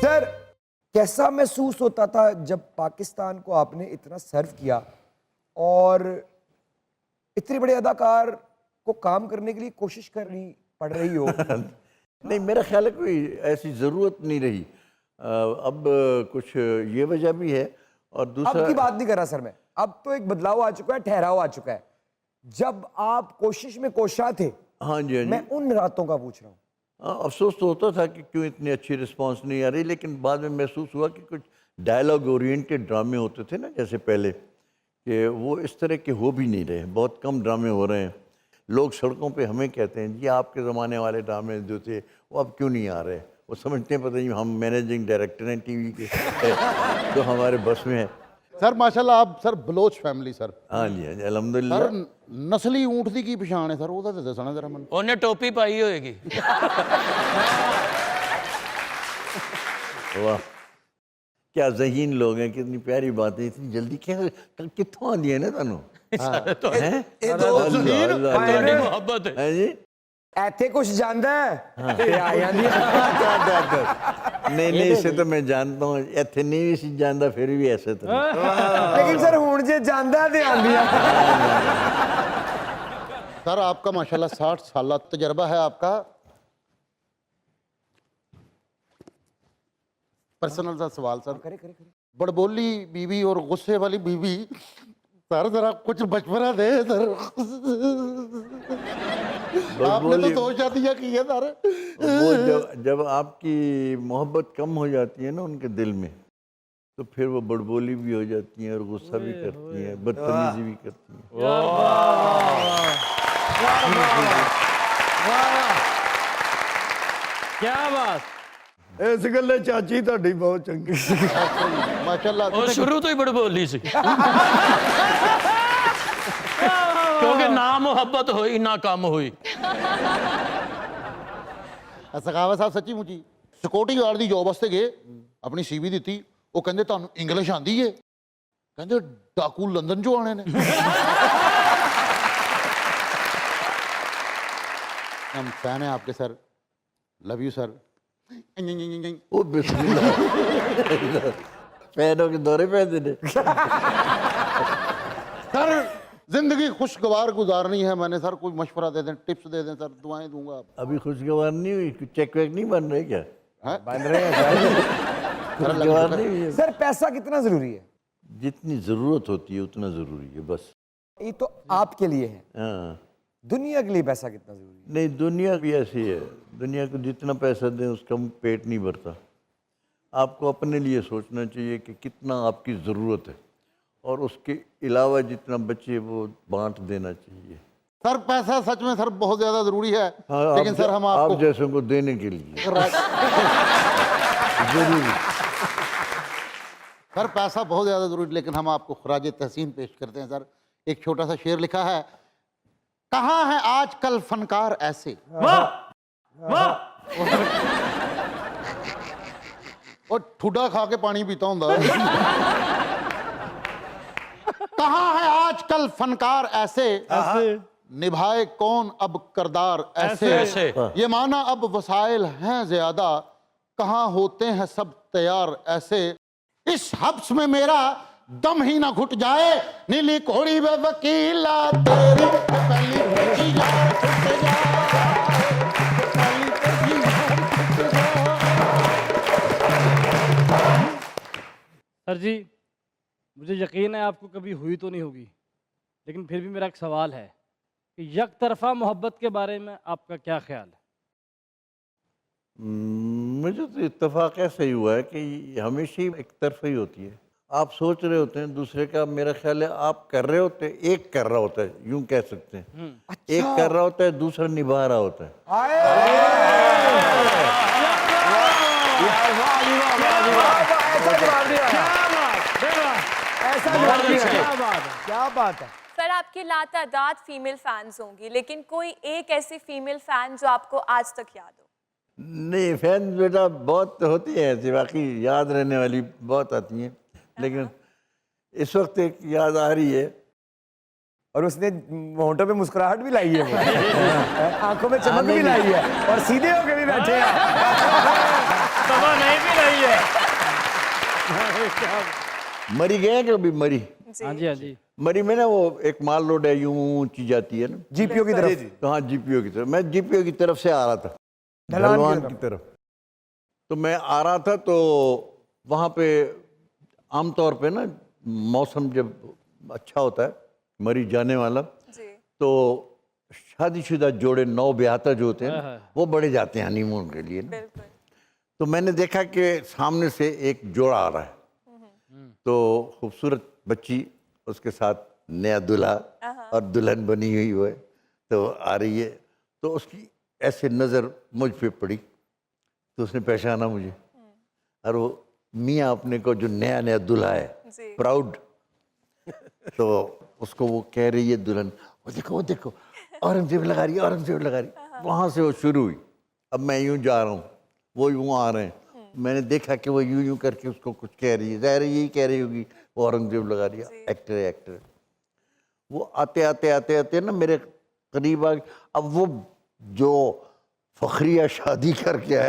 Sir कैसा महसूस होता था जब पाकिस्तान को आपने इतना सर्व किया और इतने बड़े अदाकार को काम करने के लिए कोशिश करनी पड़ रही हो? नहीं, मेरा ख्याल है कोई ऐसी ज़रूरत नहीं रही। अब कुछ ये वजह भी है और दूसरा, अब की बात नहीं कर रहा सर मैं, अब तो एक बदलाव आ चुका है, ठहराव आ चुका है। जब आप कोशिश में कोशा थे, हाँ जी, हाँ जी, मैं उन रातों का पूछ रहा हूँ। अफसोस तो होता था कि क्यों इतनी अच्छी रिस्पांस नहीं आ रही, लेकिन बाद में महसूस हुआ कि कुछ डायलॉग ओरिएंटेड ड्रामे होते थे ना जैसे पहले, कि वो इस तरह के हो भी नहीं रहे, बहुत कम ड्रामे हो रहे हैं। लोग सड़कों पे हमें कहते हैं जी आपके ज़माने वाले ड्रामे जो थे वो अब क्यों नहीं आ रहे। वो समझते हैं पता नहीं हम मैनेजिंग डायरेक्टर हैं टीवी के तो हमारे बस में है। सर माशाल्लाह आप सर बलोच फैमिली सर। हाँ जी, हाँ जी, अल्हम्दुलिल्लाह। सर नस्ली ऊँट दी की पछाण है सर, ਉਹਦਾ ਤੇ ਦੱਸਣਾ जरा ਮੈਨੂੰ। ਉਹਨੇ ਟੋਪੀ ਪਾਈ ਹੋਏਗੀ। वाह, क्या ज़हीन लोग हैं, कितनी प्यारी बातें, इतनी जल्दी क्या कित्थों आंदी है ना तुहानू? ਤੁਹਾਡੀ ਮੁਹੱਬਤ ਹੈ। हैं जी? ऐथे कुछ जानता है ते आ जांदी है। नहीं नहीं, इसे तो मैं जानता हूँ, इतने नहीं भी जानता फिर भी ऐसे तो लेकिन सर हुण जे जानदा ते आंदी है। सर आपका माशाल्लाह 60 साल तजर्बा है आपका। पर्सनल सा सवाल सर, करे बड़बोली बीवी और गुस्से वाली बीवी, सर जरा कुछ बचपना दे सर। आपने तो 2 शादियां की है सर। वो जब आपकी मोहब्बत कम हो जाती है ना उनके दिल में, तो फिर वो बड़बोली भी हो जाती हैं और गुस्सा भी करती हैं, बदतमीजी भी करती हैं। क्या बात। इस गल्ले चाची ਤੁਹਾਡੀ बहुत चंगी। माशाल्लाह ਉਹ ਸ਼ੁਰੂ ਤੋਂ ਹੀ ਬੜਬੋਲੀ ਸੀ। ਕਿਉਂਕਿ ਨਾ ਮੁਹੱਬਤ ਹੋਈ ਨਾ ਕੰਮ ਹੋਈ। सखावत साहब सच्ची मुची सिक्योरिटी गार्ड की जॉब वास्ते गए, अपनी सीवी दी, वो कहते तुहानू इंग्लिश आंदी है? कहते डाकू लंदन चो आने ने। हम फैन है आपके सर, लव यू सर। वो बिस्मिल्लाह पैरों के दौरे पे देने। सर जिंदगी खुशगवार गुजारनी है, मैंने सर कोई मशवरा दे दें, टिप्स दे दें सर, दुआएं दूंगा। अभी खुशगवार नहीं हुई, चेक वेक नहीं बन रहे क्या? बन रहे हैं खुशगवार नहीं हुई। सर पैसा कितना जरूरी है? जितनी ज़रूरत होती है उतना ज़रूरी है बस। ये तो आपके लिए है, हाँ, दुनिया के लिए पैसा कितना जरूरी है? नहीं दुनिया भी ऐसी है, दुनिया को जितना पैसा दें उसका पेट नहीं भरता। आपको अपने लिए सोचना चाहिए कि कितना आपकी ज़रूरत है और उसके अलावा जितना बचे वो बांट देना चाहिए। सर पैसा सच में सर बहुत ज्यादा जरूरी है। हाँ, लेकिन सर हम आपको आप जैसों को देने के लिए जरूरी। सर पैसा बहुत ज्यादा जरूरी, लेकिन हम आपको खराज तहसीन पेश करते हैं सर। एक छोटा सा शेर लिखा है, कहाँ है आजकल फनकार ऐसे। और ठुडा खा के पानी पीता हूं। कहाँ है आजकल फनकार ऐसे, निभाए कौन अब करदार ऐसे। ये माना अब वसाइल हैं ज्यादा, कहाँ होते हैं सब तैयार ऐसे। इस हब्स में मेरा दम ही ना घुट जाए, नीली घोड़ी वे वकीला तेरी पहली भेजी यार छुट जाए, पहली भेजी यार छुट जाए। सर जी मुझे यकीन है आपको कभी हुई तो नहीं होगी, लेकिन फिर भी मेरा एक सवाल है कि यक तरफा मोहब्बत के बारे में आपका क्या ख्याल है? मुझे तो इत्तेफाक ऐसा ही हुआ है कि हमेशा ही एक तरफा ही होती है। आप सोच रहे होते हैं दूसरे का, मेरा ख्याल है आप कर रहे होते हैं, एक कर रहा होता है, यूं कह सकते हैं। अच्छा। एक कर रहा होता है, दूसरा निभा रहा होता है। क्या बात है। सर आपकी लातादाद फीमेल फैंस होंगी, लेकिन कोई एक ऐसी फीमेल फैन जो आपको आज तक याद हो? नहीं, फैन बेटा बहुत होती है ऐसी, बाकी याद रहने वाली बहुत आती हैं, लेकिन इस वक्त एक याद आ रही है। और उसने होंठों पे मुस्कुराहट भी लाई है, आंखों में चमक भी लाई है, और सीधे होके भी बैठे हैं। नहीं भी रही है। मरी गए हैं कभी? मरी, हाँ जी, हाँ जी। मरी में ना वो एक माल रोड है, यूं ऊंची जाती है ना, जीपीओ की तरफ, तो हाँ जीपीओ की तरफ। मैं जीपीओ की तरफ से आ रहा था, ढलान की ढलवान तरफ। की तरफ। तो मैं आ रहा था तो वहाँ पे आमतौर पे ना मौसम जब अच्छा होता है, मरी जाने वाला, जी तो शादीशुदा जोड़े, नौ ब्याहता जो होते हैं ना, वो बड़े जाते हैं हनीमून के लिए ना। बिल्कुल। तो मैंने देखा कि सामने से एक जोड़ा आ रहा है, तो खूबसूरत बच्ची, उसके साथ नया दूल्हा और दुल्हन बनी हुई वो है, तो आ रही है, तो उसकी ऐसे नज़र मुझ पे पड़ी, तो उसने पहचाना मुझे, और वो मियाँ अपने को जो नया नया दूल्हा है, जी। प्राउड, तो उसको वो कह रही है दुल्हन, वो देखो औरंगजेब लगा रही है, औरंगजेब लगा रही है। वहाँ से वो शुरू हुई। अब मैं यूं जा रहा हूँ, वो यूं आ रहे हैं, मैंने देखा कि वो यूं यूं करके उसको कुछ कह रही है, ज़ाहिर है यही कह रही होगी वो औरंगजेब लगा रही है, एक्टर है एक्टर। वो आते आते आते आते ना मेरे करीब आ गई। अब वो जो फखरिया शादी करके आया